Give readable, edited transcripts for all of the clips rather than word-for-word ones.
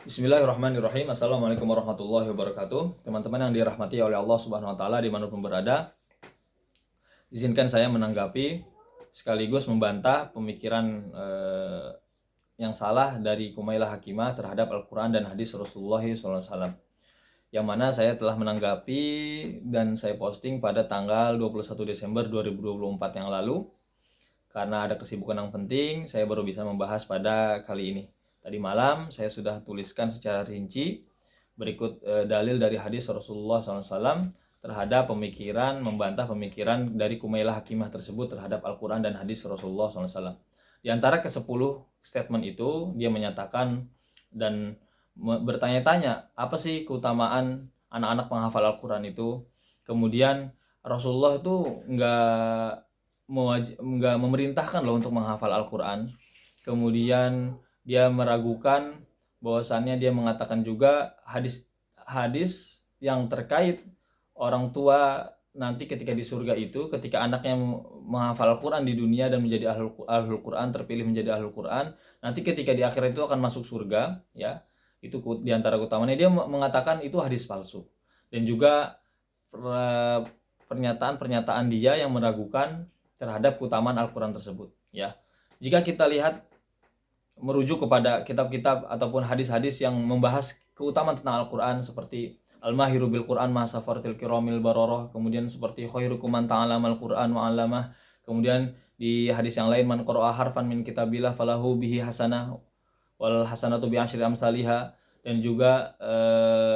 Bismillahirrahmanirrahim. Assalamualaikum warahmatullahi wabarakatuh. Teman-teman yang dirahmati oleh Allah Subhanahu wa taala dimanapun berada, izinkan saya menanggapi sekaligus membantah pemikiran yang salah dari Kumailah Hakimah terhadap Al-Quran dan hadis Rasulullah SAW, yang mana saya telah menanggapi dan saya posting pada tanggal 21 Desember 2024 yang lalu. Karena ada kesibukan yang penting, saya baru bisa membahas pada kali ini. Tadi malam saya sudah tuliskan secara rinci berikut dalil dari hadis Rasulullah SAW terhadap pemikiran, membantah pemikiran dari Kumailah Hakimah tersebut terhadap Al-Quran dan hadis Rasulullah SAW. Di antara ke-10 statement itu, dia menyatakan dan bertanya-tanya, apa sih keutamaan anak-anak menghafal Al-Quran itu? Kemudian Rasulullah itu nggak memerintahkan loh untuk menghafal Al-Quran. Kemudian dia meragukan bahwasannya, dia mengatakan juga hadis yang terkait orang tua nanti ketika di surga itu, ketika anaknya menghafal Al-Quran di dunia dan menjadi ahlul Quran, terpilih menjadi ahlul Quran, nanti ketika di akhirat itu akan masuk surga, ya. Itu diantara keutamaannya. Dia mengatakan itu hadis palsu, dan juga pernyataan-pernyataan dia yang meragukan terhadap keutamaan Al-Quran tersebut, ya. Jika kita lihat merujuk kepada kitab-kitab ataupun hadis-hadis yang membahas keutamaan tentang Al-Quran, seperti Al-Mahiru bil Quran ma safartil kiramil baroroh, kemudian seperti khairukum man ta'allama al-Quran wa 'allamah, kemudian di hadis yang lain man qara'a harfan min kitabillah falahu bihi hasanah wal hasanatu bi asyri amsalihha, dan juga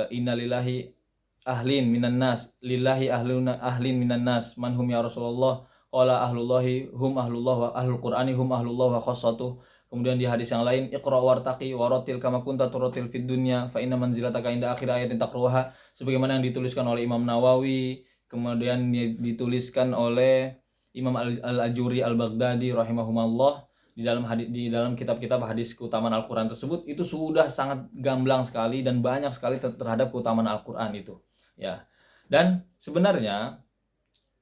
innalillahi ahlin minan nas lillahi ahlin minan nas manhum ya Rasulullah qala ahlullahi hum ahlullah wa ahlul qur'ani hum ahlullah wa khassatuh. Kemudian di hadis yang lain, iqra wartaqi waratil kama kunta turatil fid dunya fa inna manzilataka inda akhir ayatin taqruha, sebagaimana yang dituliskan oleh Imam Nawawi, kemudian dituliskan oleh Imam Al-Ajuri Al-Baghdadi rahimahumallah di dalam kitab-kitab hadis keutamaan Al-Qur'an tersebut. Itu sudah sangat gamblang sekali dan banyak sekali terhadap keutamaan Al-Qur'an itu, ya. Dan sebenarnya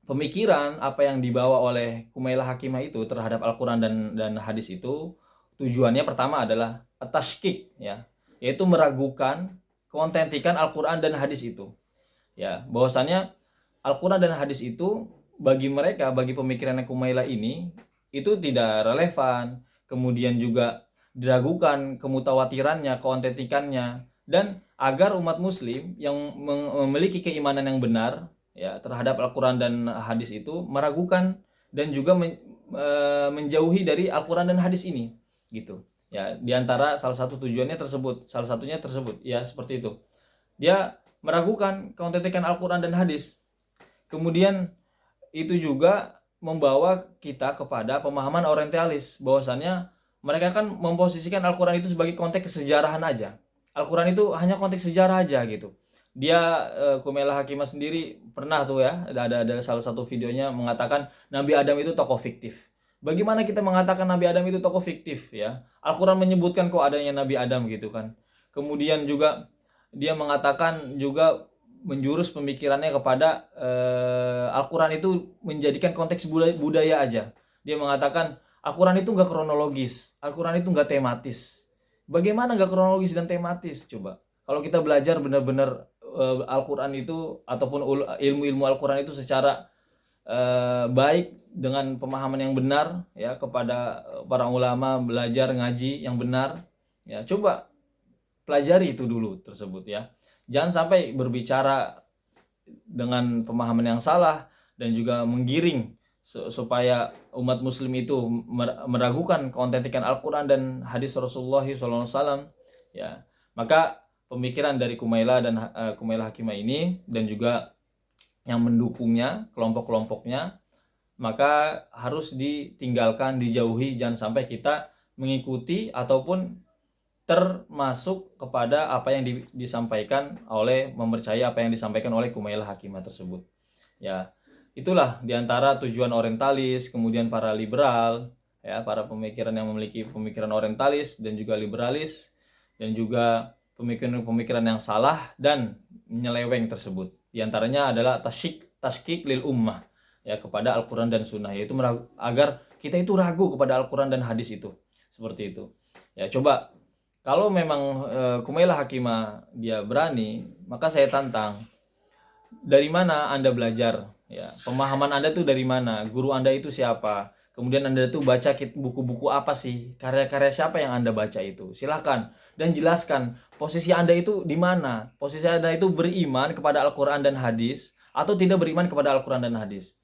pemikiran apa yang dibawa oleh Kumailah Hakimah itu terhadap Al-Quran dan hadis itu, tujuannya pertama adalah tashkik, ya, yaitu meragukan keautentikan Al-Quran dan hadis itu, ya. Bahwasannya Al-Quran dan hadis itu bagi mereka, bagi pemikiran Kumailah ini, itu tidak relevan, kemudian juga diragukan kemutawatirannya, keautentikannya, dan agar umat muslim yang memiliki keimanan yang benar, ya, terhadap Al-Quran dan hadis itu meragukan dan juga menjauhi dari Al-Quran dan hadis ini, gitu, ya. Diantara salah satu tujuannya tersebut, salah satunya tersebut, ya, seperti itu. Dia meragukan keautentikan Al-Quran dan hadis. Kemudian itu juga membawa kita kepada pemahaman orientalis, bahwasannya mereka kan memposisikan Al-Quran itu sebagai konteks kesejarahan aja. Al-Quran itu hanya konteks sejarah aja, gitu. Dia Kumailah Hakimah sendiri pernah tuh, ya, ada salah satu videonya mengatakan Nabi Adam itu tokoh fiktif. Bagaimana kita mengatakan Nabi Adam itu tokoh fiktif, ya? Al-Quran menyebutkan kok adanya Nabi Adam, gitu kan. Kemudian juga dia mengatakan juga menjurus pemikirannya kepada Al-Quran itu menjadikan konteks budaya aja. Dia mengatakan Al-Quran itu nggak kronologis, Al-Quran itu nggak tematis. Bagaimana nggak kronologis dan tematis? Coba. Kalau kita belajar benar-benar Al-Quran itu ataupun ilmu-ilmu Al-Quran itu secara baik dengan pemahaman yang benar, ya, kepada para ulama, belajar ngaji yang benar, ya, coba pelajari itu dulu tersebut, ya. Jangan sampai berbicara dengan pemahaman yang salah dan juga menggiring supaya umat muslim itu meragukan keautentikan Al-Quran dan hadis Rasulullah SAW, ya. Maka pemikiran dari Kumailah dan Kumailah Hakimah ini dan juga yang mendukungnya, kelompok-kelompoknya, maka harus ditinggalkan, dijauhi. Jangan sampai kita mengikuti ataupun termasuk kepada apa yang disampaikan oleh, mempercayai apa yang disampaikan oleh Kumailah Hakimah tersebut, ya. Itulah diantara tujuan orientalis, kemudian para liberal, ya, para pemikiran yang memiliki pemikiran orientalis dan juga liberalis, dan juga pemikiran-pemikiran yang salah dan menyeleweng tersebut. Diantaranya adalah tashkik lil ummah, ya, kepada Al-Quran dan Sunnah, yaitu agar kita itu ragu kepada Al-Quran dan hadis itu, seperti itu, ya. Coba Kalau memang Kumailah Hakimah dia berani, maka saya tantang. Dari mana Anda belajar? Ya, pemahaman Anda tuh dari mana? Guru Anda itu siapa? Kemudian Anda tuh baca buku-buku apa sih? Karya-karya siapa yang Anda baca itu? Silahkan dan jelaskan posisi Anda itu di mana? Posisi Anda itu beriman kepada Al-Quran dan hadis atau tidak beriman kepada Al-Quran dan hadis?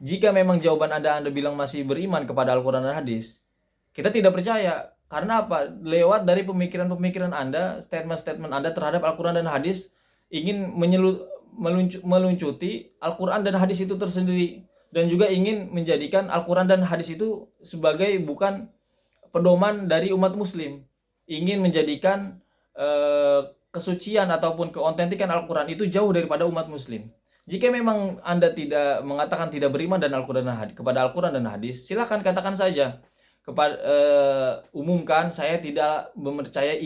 Jika memang jawaban Anda bilang masih beriman kepada Al-Quran dan hadis, kita tidak percaya. Karena apa? Lewat dari pemikiran-pemikiran Anda, statement-statement Anda terhadap Al-Quran dan hadis, ingin meluncuti Al-Quran dan hadis itu tersendiri. Dan juga ingin menjadikan Al-Quran dan hadis itu sebagai bukan pedoman dari umat muslim. Ingin menjadikan kesucian ataupun keautentikan Al-Quran itu jauh daripada umat muslim. Jika memang Anda tidak mengatakan tidak beriman dan Al-Quran dan hadis, kepada Al-Quran dan hadis, silakan katakan saja. Umumkan saya tidak mempercayai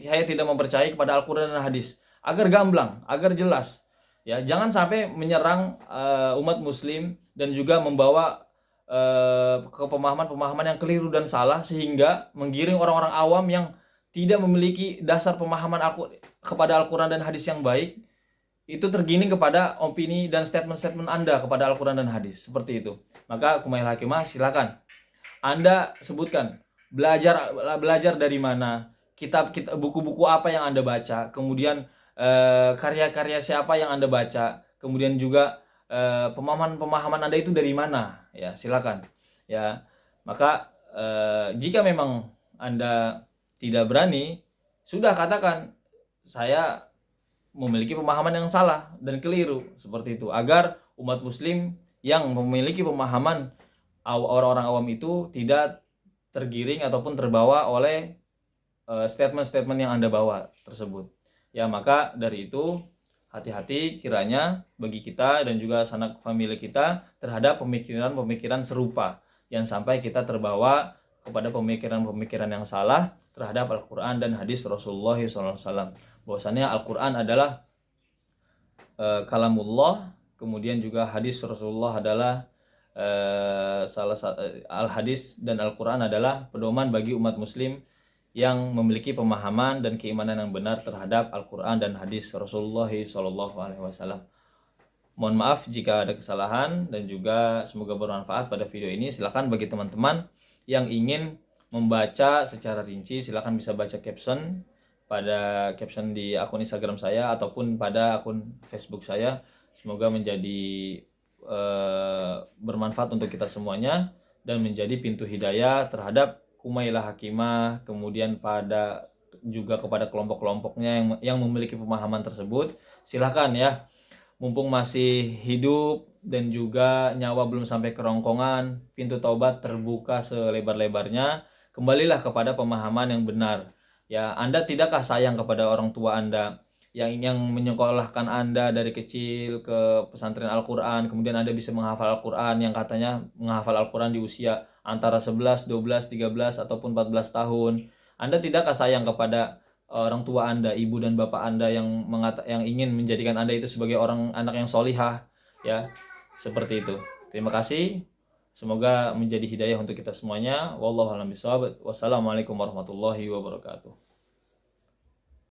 saya tidak mempercayai kepada Al-Quran dan hadis, agar gamblang, agar jelas. Ya, jangan sampai menyerang umat muslim dan juga membawa ke pemahaman-pemahaman yang keliru dan salah sehingga menggiring orang-orang awam yang tidak memiliki dasar pemahaman kepada Al-Quran dan hadis yang baik, itu tergiring kepada opini dan statement-statement Anda kepada Al-Quran dan hadis. Seperti itu. Maka Kumailah Hakimah, silakan Anda sebutkan belajar dari mana, buku-buku apa yang Anda baca, kemudian karya-karya siapa yang Anda baca, kemudian juga pemahaman Anda itu dari mana, ya silakan. Ya, maka jika memang Anda tidak berani, sudah katakan saya memiliki pemahaman yang salah dan keliru, seperti itu, agar umat muslim yang memiliki pemahaman orang-orang awam itu tidak tergiring ataupun terbawa oleh statement-statement yang Anda bawa tersebut. Ya, maka dari itu hati-hati kiranya bagi kita dan juga sanak famili kita terhadap pemikiran-pemikiran serupa, yang sampai kita terbawa kepada pemikiran-pemikiran yang salah terhadap Al-Quran dan hadis Rasulullah SAW. Bahwasannya Al-Quran adalah kalamullah, kemudian juga hadis Rasulullah adalah Al-Hadis dan Al-Quran adalah pedoman bagi umat muslim yang memiliki pemahaman dan keimanan yang benar terhadap Al-Quran dan hadis Rasulullah SAW. Mohon maaf jika ada kesalahan dan juga semoga bermanfaat pada video ini. Silakan bagi teman-teman yang ingin membaca secara rinci, silakan bisa baca caption di akun Instagram saya ataupun pada akun Facebook saya. Semoga menjadi bermanfaat untuk kita semuanya dan menjadi pintu hidayah terhadap Kumailah Hakimah, kemudian juga kepada kelompok-kelompoknya yang memiliki pemahaman tersebut. Silahkan ya, mumpung masih hidup dan juga nyawa belum sampai kerongkongan, pintu taubat terbuka selebar-lebarnya. Kembalilah kepada pemahaman yang benar. Ya, Anda tidakkah sayang kepada orang tua Anda yang menyekolahkan Anda dari kecil ke pesantren Al-Quran, kemudian Anda bisa menghafal Al-Quran, yang katanya menghafal Al-Quran di usia antara 11, 12, 13, ataupun 14 tahun. Anda tidakkah sayang kepada orang tua Anda, ibu dan bapak Anda yang ingin menjadikan Anda itu sebagai anak yang solihah, ya, seperti itu. Terima kasih. Semoga menjadi hidayah untuk kita semuanya. Wallahu a'lam bishawab. Wassalamualaikum warahmatullahi wabarakatuh.